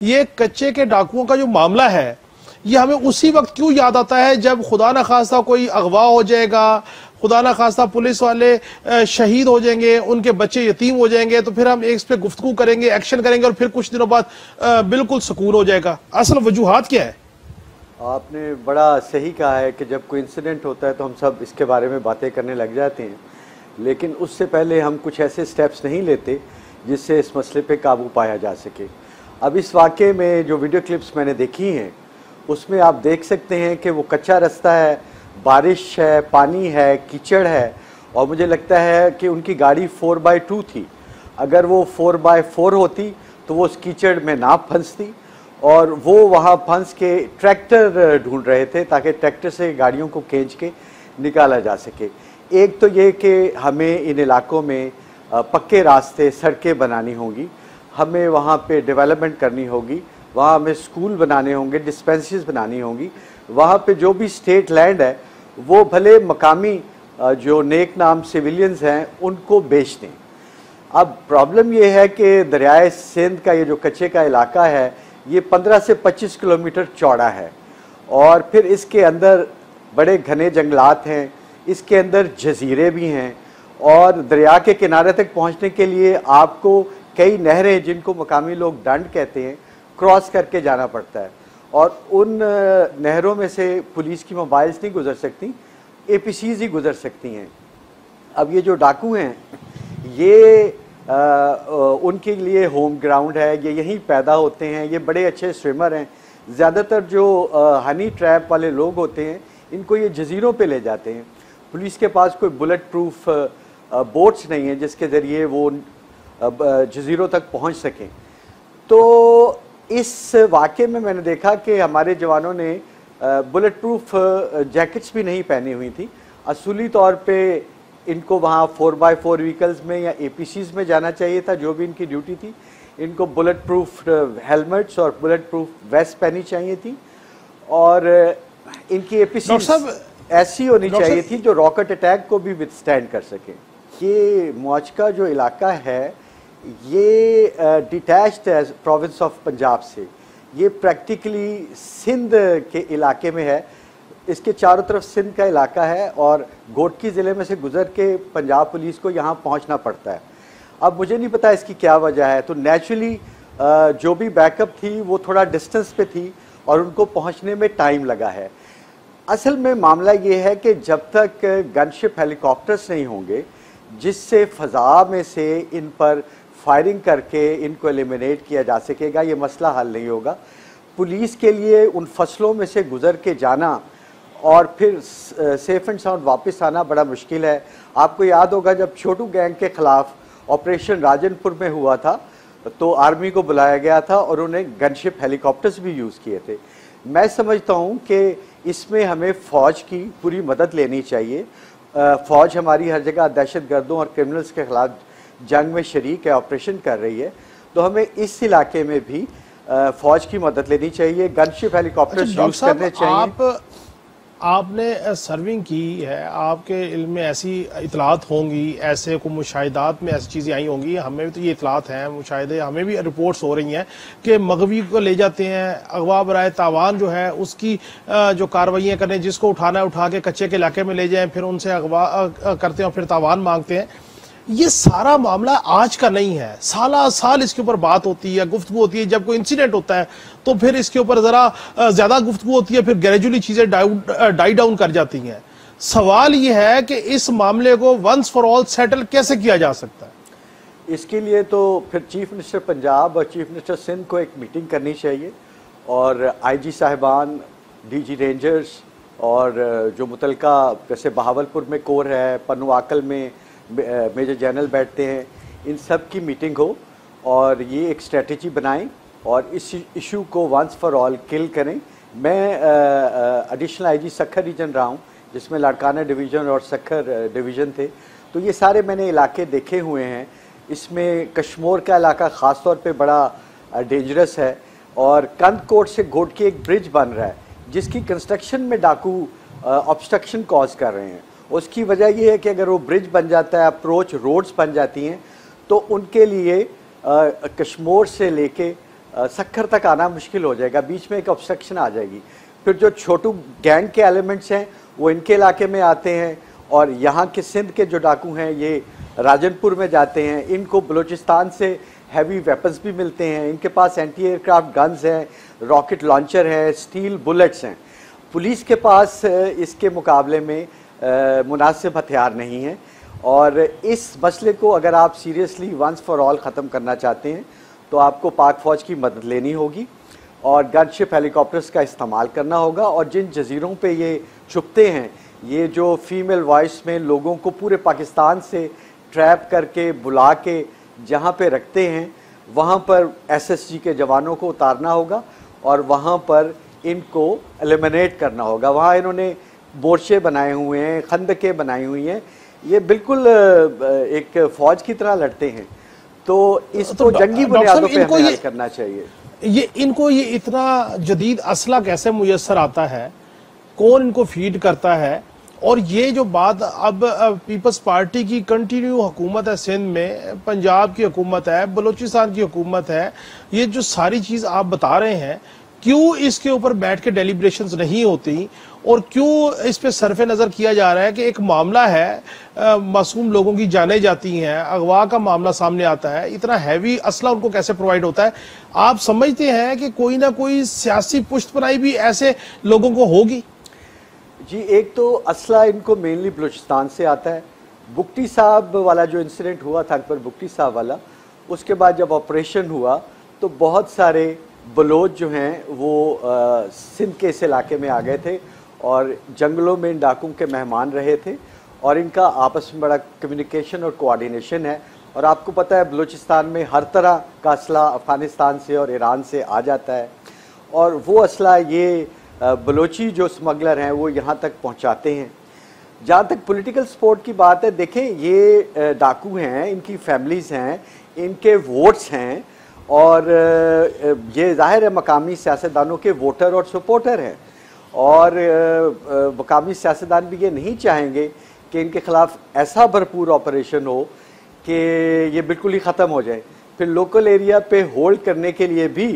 ये कच्चे के डाकुओं का जो मामला है, ये हमें उसी वक्त क्यों याद आता है जब खुदा न खास्ता कोई अगवा हो जाएगा, खुदा न खास्ता पुलिस वाले शहीद हो जाएंगे, उनके बच्चे यतीम हो जाएंगे, तो फिर हम इस पे गुफ्तगू करेंगे, एक्शन करेंगे और फिर कुछ दिनों बाद बिल्कुल सुकून हो जाएगा। असल वजूहात क्या है? आपने बड़ा सही कहा है कि जब कोई इंसिडेंट होता है तो हम सब इसके बारे में बातें करने लग जाते हैं, लेकिन उससे पहले हम कुछ ऐसे स्टेप्स नहीं लेते जिससे इस मसले पे काबू पाया जा सके। अब इस वाक़े में जो वीडियो क्लिप्स मैंने देखी हैं उसमें आप देख सकते हैं कि वो कच्चा रास्ता है, बारिश है, पानी है, कीचड़ है, और मुझे लगता है कि उनकी गाड़ी 4x2 थी। अगर वो 4x4 होती तो वो उस कीचड़ में ना फंसती, और वो वहाँ फंस के ट्रैक्टर ढूंढ रहे थे ताकि ट्रैक्टर से गाड़ियों को खींच के निकाला जा सके। एक तो ये कि हमें इन इलाकों में पक्के रास्ते, सड़कें बनानी होंगी, हमें वहाँ पे डेवलपमेंट करनी होगी, वहाँ हमें स्कूल बनाने होंगे, डिस्पेंसरीज बनानी होंगी। वहाँ पे जो भी स्टेट लैंड है वो भले मकामी जो नेक नाम सिविलियंस हैं उनको बेच दें। अब प्रॉब्लम ये है कि दरियाए सिंध का ये जो कच्चे का इलाका है ये 15 से 25 किलोमीटर चौड़ा है, और फिर इसके अंदर बड़े घने जंगलात हैं, इसके अंदर जजीरे भी हैं, और दरिया के किनारे तक पहुंचने के लिए आपको कई नहरें, जिनको मकामी लोग डंड कहते हैं, क्रॉस करके जाना पड़ता है, और उन नहरों में से पुलिस की मोबाइल्स नहीं गुजर सकती, APCs ही गुजर सकती हैं। अब ये जो डाकू हैं ये उनके लिए होम ग्राउंड है, ये यहीं पैदा होते हैं, ये बड़े अच्छे स्विमर हैं। ज़्यादातर जो हनी ट्रैप वाले लोग होते हैं इनको ये जजीरों पे ले जाते हैं। पुलिस के पास कोई बुलेट प्रूफ बोट्स नहीं है जिसके ज़रिए वो जजीरों तक पहुंच सकें। तो इस वाक़े में मैंने देखा कि हमारे जवानों ने बुलेट प्रूफ जैकेट्स भी नहीं पहनी हुई थी। असूली तौर पे इनको वहाँ 4x4 व्हीकल्स में या APCs में जाना चाहिए था, जो भी इनकी ड्यूटी थी। इनको बुलेट प्रूफ हेलमेट्स और बुलेट प्रूफ वेस्ट पहनी चाहिए थी, और इनकी APCs ऐसी होनी चाहिए थी जो रॉकेट अटैक को भी विथस्टैंड कर सके। ये मौचका जो इलाका है ये डिटैच्ड है प्रोविंस ऑफ पंजाब से, ये प्रैक्टिकली सिंध के इलाके में है। इसके चारों तरफ सिंध का इलाका है और घोटकी ज़िले में से गुजर के पंजाब पुलिस को यहाँ पहुँचना पड़ता है। अब मुझे नहीं पता इसकी क्या वजह है, तो नेचुरली जो भी बैकअप थी वो थोड़ा डिस्टेंस पे थी और उनको पहुँचने में टाइम लगा है। असल में मामला ये है कि जब तक गनशिप हेलीकॉप्टर्स नहीं होंगे जिससे फ़ज़ा में से इन पर फायरिंग करके इनको एलिमिनेट किया जा सकेगा, ये मसला हल नहीं होगा। पुलिस के लिए उन फसलों में से गुज़र के जाना और फिर सेफ एंड साउंड वापस आना बड़ा मुश्किल है। आपको याद होगा जब छोटू गैंग के ख़िलाफ़ ऑपरेशन राजनपुर में हुआ था तो आर्मी को बुलाया गया था और उन्हें गनशिप हेलीकॉप्टर्स भी यूज़ किए थे। मैं समझता हूँ कि इसमें हमें फ़ौज की पूरी मदद लेनी चाहिए। फ़ौज हमारी हर जगह दहशतगर्दों और क्रिमिनल्स के ख़िलाफ़ जंग में शरीक है, ऑपरेशन कर रही है, तो हमें इस इलाके में भी फ़ौज की मदद लेनी चाहिए, गनशिप हेलीकॉप्टर्स यूज़ करने चाहिए। आपने सर्विंग की है, आपके इल्म में ऐसी इतलात होंगी, ऐसे को मुशाहिदात में ऐसी चीज़ें आई होंगी, हमें भी तो ये इतलात हैं, मुशाहिदे हमें भी रिपोर्ट्स हो रही हैं कि मगवी को ले जाते हैं, अगवा बराए तावान जो है उसकी जो कार्रवाइयाँ करें, जिसको उठाना है उठा के कच्चे के इलाके में ले जाएं, फिर उनसे अगवा करते हैं और फिर तावान मांगते हैं। ये सारा मामला आज का नहीं है, साला साल इसके ऊपर बात होती है, गुफ्तगू होती है। जब कोई इंसिडेंट होता है तो फिर इसके ऊपर ज़रा ज़्यादा गुफ्तगू होती है, फिर ग्रेजुअली चीज़ें डाई डाउन कर जाती हैं। सवाल ये है कि इस मामले को वंस फॉर ऑल सेटल कैसे किया जा सकता है? इसके लिए तो फिर चीफ मिनिस्टर पंजाब और चीफ मिनिस्टर सिंध को एक मीटिंग करनी चाहिए, और IG साहिबान, DG रेंजर्स और जो मुतलका जैसे बहावलपुर में कोर है, पनुआकल में मेजर जनरल बैठते हैं, इन सब की मीटिंग हो और ये एक स्ट्रेटजी बनाएं और इस इशू को वंस फॉर ऑल किल करें। मैं एडिशनल IG सक्खर रीजन रहा हूँ जिसमें लाड़काना डिवीज़न और सक्खर डिवीज़न थे, तो ये सारे मैंने इलाके देखे हुए हैं। इसमें कश्मोर का इलाका ख़ास तौर पे बड़ा डेंजरस है, और कंदकोट से घोटकी एक ब्रिज बन रहा है जिसकी कंस्ट्रक्शन में डाकू ऑब्स्ट्रक्शन कॉज कर रहे हैं। उसकी वजह यह है कि अगर वो ब्रिज बन जाता है, अप्रोच रोड्स बन जाती हैं, तो उनके लिए कश्मोर से लेके सक्खर तक आना मुश्किल हो जाएगा, बीच में एक ऑब्स्ट्रक्शन आ जाएगी। फिर जो छोटू गैंग के एलिमेंट्स हैं वो इनके इलाके में आते हैं, और यहाँ के सिंध के जो डाकू हैं ये राजनपुर में जाते हैं। इनको बलूचिस्तान से हैवी वेपन्स भी मिलते हैं, इनके पास एंटी एयरक्राफ्ट गन्स हैं, रॉकेट लॉन्चर है, स्टील बुलेट्स हैं। पुलिस के पास इसके मुकाबले में मुनासिब हथियार नहीं है, और इस मसले को अगर आप सीरियसली वंस फॉर ऑल ख़त्म करना चाहते हैं तो आपको पाक फ़ौज की मदद लेनी होगी और गनशिप हेलीकॉप्टर्स का इस्तेमाल करना होगा। और जिन जजीरों पे ये छुपते हैं, ये जो फीमेल वॉइस में लोगों को पूरे पाकिस्तान से ट्रैप करके बुला के जहाँ पे रखते हैं, वहाँ पर एसएसजी के जवानों को उतारना होगा और वहाँ पर इनको एलिमिनेट करना होगा। वहाँ इन्होंने बोरशे बनाए हुए हैं, खंदकें बनाई हुई हैं, ये बिल्कुल एक फ़ौज की तरह लड़ते हैं। तो इसको जंगी बुनियादों पे हमें हल करना चाहिए। इनको ये इतना जदीद असला कैसे मुयस्सर आता है, कौन इनको फीड करता है? और ये जो बात अब पीपल्स पार्टी की कंटिन्यू हुकूमत है सिंध में, पंजाब की हुकूमत है, बलूचिस्तान की हुकूमत है, ये जो सारी चीज़ आप बता रहे हैं, क्यों इसके ऊपर बैठ के डेलिब्रेशंस नहीं होती और क्यों इस पे सरफे नज़र किया जा रहा है कि एक मामला है, मासूम लोगों की जानें जाती हैं, अगवा का मामला सामने आता है, इतना हैवी असला उनको कैसे प्रोवाइड होता है? आप समझते हैं कि कोई ना कोई सियासी पुष्टपनाही भी ऐसे लोगों को होगी? जी, एक तो असला इनको मेनली बलूचिस्तान से आता है। बुगटी साहब वाला जो इंसिडेंट हुआ था, अकबर बुगटी साहब वाला, उसके बाद जब ऑपरेशन हुआ तो बहुत सारे बलोच जो हैं वो सिंध के इस इलाके में आ गए थे और जंगलों में इन डाकुओं के मेहमान रहे थे, और इनका आपस में बड़ा कम्युनिकेशन और कोऑर्डिनेशन है। और आपको पता है बलूचिस्तान में हर तरह का असला अफ़गानिस्तान से और ईरान से आ जाता है, और वो असला ये बलोची जो स्मगलर हैं वो यहाँ तक पहुँचाते हैं। जहाँ तक पॉलिटिकल सपोर्ट की बात है, देखें ये डाकू हैं, इनकी फैमिलीज़ हैं, इनके वोट्स हैं, और ये जाहिर है मकामी सियासतदानों के वोटर और सपोर्टर हैं, और मकामी सियासतदान भी ये नहीं चाहेंगे कि इनके ख़िलाफ़ ऐसा भरपूर ऑपरेशन हो कि ये बिल्कुल ही ख़त्म हो जाए। फिर लोकल एरिया पे होल्ड करने के लिए भी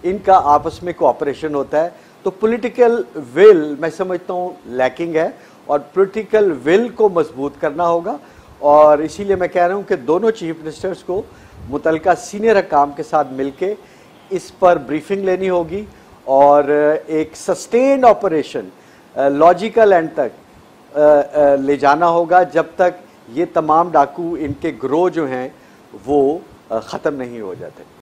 इनका आपस में कोऑपरेशन होता है। तो पॉलिटिकल विल मैं समझता हूँ लैकिंग है, और पॉलिटिकल विल को मजबूत करना होगा। और इसीलिए मैं कह रहा हूँ कि दोनों चीफ मिनिस्टर्स को मुतलका सीनियर हकाम के साथ मिलके इस पर ब्रीफिंग लेनी होगी और एक सस्टेन्ड ऑपरेशन लॉजिकल एंड तक ले जाना होगा, जब तक ये तमाम डाकू इनके ग्रोह जो हैं वो ख़त्म नहीं हो जाते।